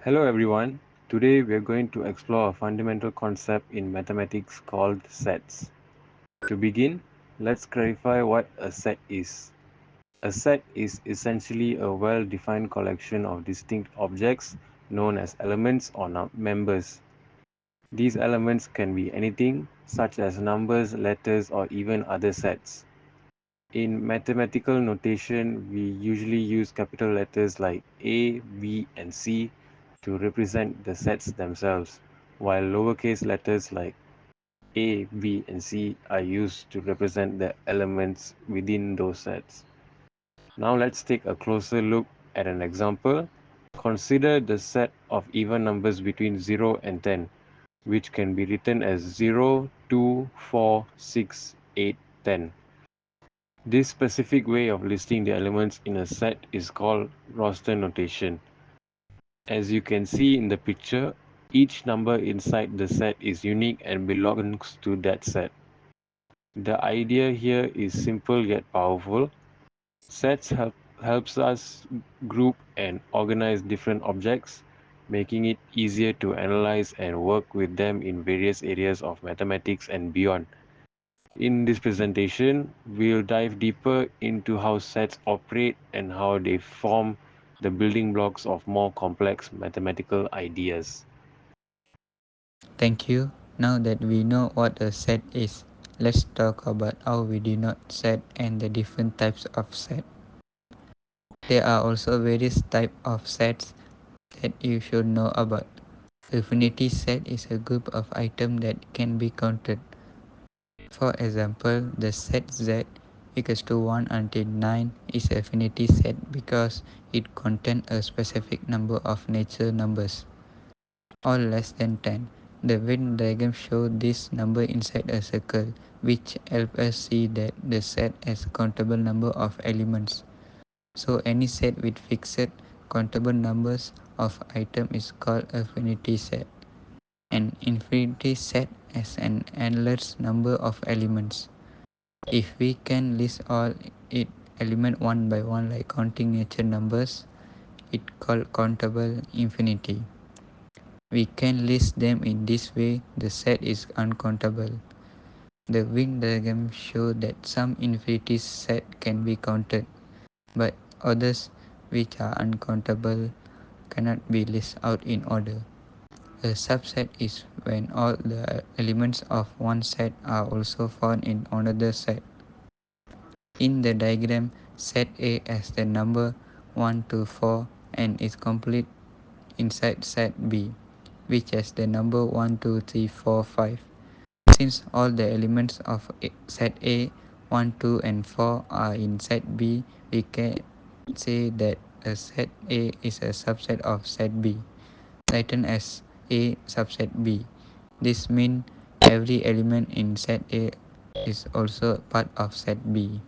Hello everyone. Today we are going to explore a fundamental concept in mathematics called sets. To begin, let's clarify what a set is. A set is essentially a well-defined collection of distinct objects known as elements or members. These elements can be anything, such as numbers, letters, or even other sets. In mathematical notation, we usually use capital letters like A, B, and C to represent the sets themselves, while lowercase letters like A, B, and C are used to represent the elements within those sets. Now let's take a closer look at an example. Consider the set of even numbers between 0 and 10, which can be written as 0, 2, 4, 6, 8, 10. This specific way of listing the elements in a set is called roster notation. As you can see in the picture, each number inside the set is unique and belongs to that set. The idea here is simple yet powerful. Sets helps us group and organize different objects, making it easier to analyze and work with them in various areas of mathematics and beyond. In this presentation, we'll dive deeper into how sets operate and how they form the building blocks of more complex mathematical ideas. Thank you. Now that we know what a set is, let's talk about how we denote set and the different types of set. There are also various types of sets that you should know about. Infinity set is a group of items that can be counted. For example, the set Z equals to 1 until 9 is a finity set because it contains a specific number of natural numbers, all less than 10. The Venn diagram shows this number inside a circle, which helps us see that the set has a countable number of elements. So any set with fixed countable numbers of items is called a finity set. An infinity set has an endless number of elements. If we can list all its elements one by one like counting natural numbers, it called countable infinity. We can list them in this way, the set is uncountable. The Venn diagram shows that some infinity set can be counted, but others which are uncountable cannot be listed out in order. A subset is when all the elements of one set are also found in another set. In the diagram, set A has the number 1 to 4 and is complete inside set B, which has the number 1, 2, 3, 4, 5. Since all the elements of set A 1, 2 and 4 are in set B, we can say that a set A is a subset of set B, written as A subset B. This means every element in set A is also part of set B.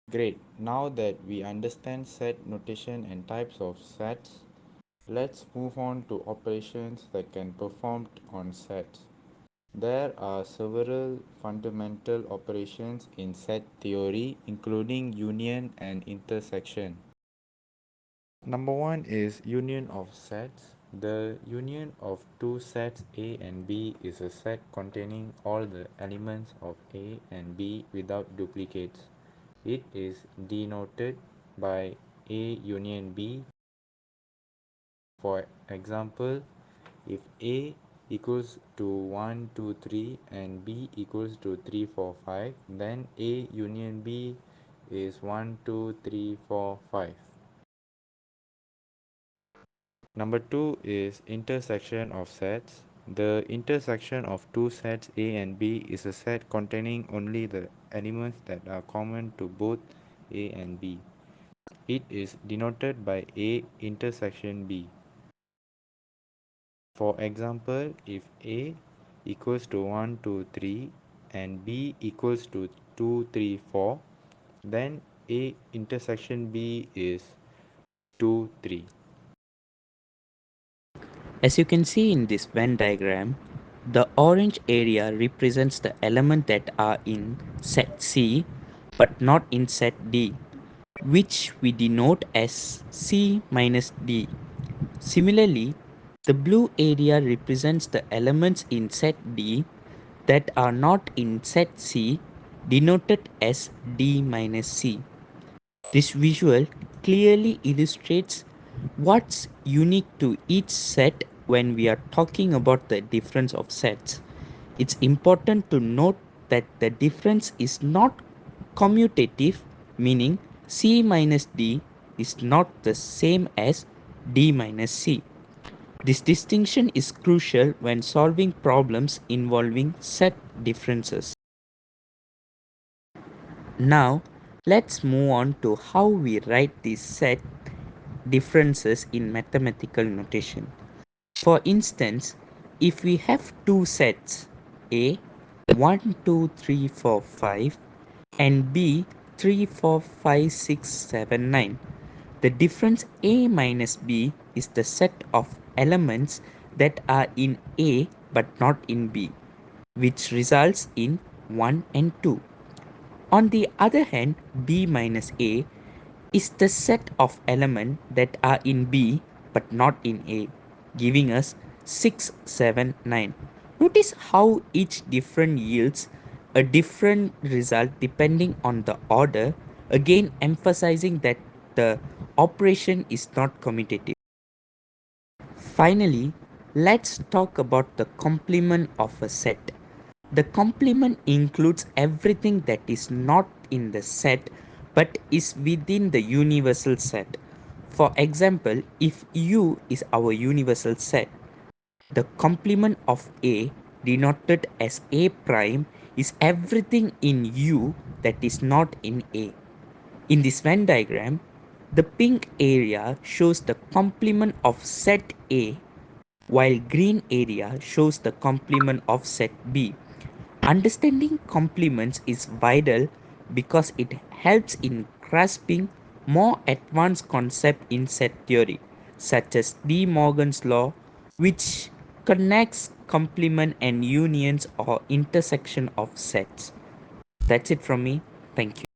Great. Now that we understand set notation and types of sets, let's move on to operations that can be performed on sets. There are several fundamental operations in set theory, including union and intersection. Number one is union of sets. The union of two sets A and B is a set containing all the elements of A and B without duplicates. It is denoted by A union B. For example, if A equals to 1, 2, 3 and B equals to 3, 4, 5, then A union B is 1, 2, 3, 4, 5. Number two is intersection of sets. The intersection of two sets A and B is a set containing only the elements that are common to both A and B. It is denoted by A intersection B. For example, if A equals to 1, 2, 3 and B equals to 2, 3, 4, then A intersection B is 2, 3. As you can see in this Venn diagram, the orange area represents the element that are in set C but not in set D, which we denote as C minus D. Similarly, the blue area represents the elements in set D that are not in set C, denoted as D minus C. This visual clearly illustrates what's unique to each set when we are talking about the difference of sets. It's important to note that the difference is not commutative, meaning C minus D is not the same as D minus C. This distinction is crucial when solving problems involving set differences. Now, let's move on to how we write these set differences in mathematical notation. For instance, if we have two sets A 1, 2, 3, 4, 5 and B 3, 4, 5, 6, 7, 9, the difference A minus B is the set of elements that are in A but not in B, which results in 1 and 2. On the other hand, B minus A is the set of elements that are in B but not in A, giving us 6, 7, 9. Notice how each different yields a different result depending on the order, again emphasizing that the operation is not commutative. Finally, let's talk about the complement of a set. The complement includes everything that is not in the set but is within the universal set. For example, if U is our universal set, the complement of A, denoted as A prime, is everything in U that is not in A. In this Venn diagram, the pink area shows the complement of set A, while green area shows the complement of set B. Understanding complements is vital because it helps in grasping more advanced concepts in set theory, such as De Morgan's law, which connects complement and unions or intersection of sets. That's it from me. Thank you.